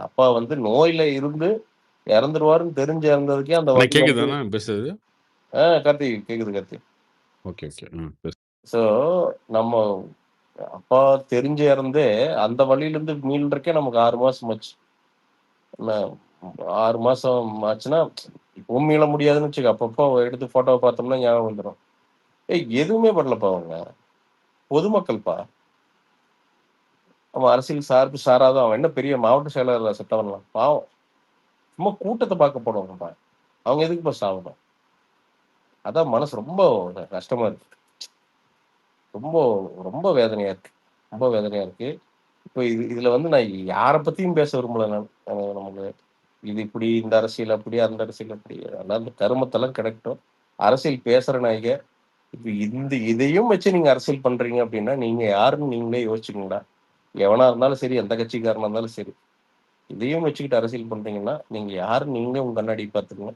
அப்பா வந்து நோயில இருந்து இறந்துருவாருன்னு தெரிஞ்சு இறந்ததுக்கே அந்த அண்ணா வலி வந்து கேக்குதாண்ணா பேசுறது? கார்த்தி கேக்குது கார்த்தி. Okay, okay. ம். பேசு ஸோ நம்ம அப்பா தெரிஞ்சு இறந்தே அந்த வலியிலருந்து மீள்றதுக்கே நமக்கு 6 மாசம் ஆச்சு. என்ன 6 மாசம் ஆச்சுன்னா, இப்பவும் மீள முடியாதுன்னு வச்சுக்க. அப்பப்போ எடுத்து ஃபோட்டோவ பார்த்தோம்னா ஞாபகம் வந்துரும். எதுவுமே பண்ணலப்பா அவங்க. பொதுமக்கள்ப்பா. அவன் அரசியல் சாராத அவன் என்ன பெரிய மாவட்ட செயலாளரா செத்தவன்லாம். பாவம். சும்மா கூட்டத்த பார்க்க போனவங்கப்பா. அவங்க எதுக்குப்பா சாவணும்? அதான் மனசு ரொம்ப கஷ்டமா இருக்கு. ரொம்ப ரொம்ப வேதனையா இருக்கு. ரொம்ப வேதனையா இருக்கு. இப்ப இதுல வந்து நான் யார பத்தியும் பேச விரும்பல நான். நமக்கு இது இப்படி, இந்த அரசியல் அப்படி, அந்த அரசியல் அப்படி. அதெல்லாம் அந்த கருமத்தெல்லாம் கிடக்கட்டும். அரசியல் பேசுற நாய்ங்க. இப்ப இதையும் வச்சு நீங்க அரசியல் பண்றீங்க அப்படின்னா, நீங்க யாருன்னு நீங்களே யோசிச்சுக்கங்கடா. எவனா இருந்தாலும் சரி, எந்த கட்சிக்காரனா இருந்தாலும் சரி. இதையும் வச்சுக்கிட்டு அரசியல் பண்றீங்கன்னா, நீங்க யாருன்னு நீங்களே உங்க கண்ணாடி பார்த்துக்கங்க.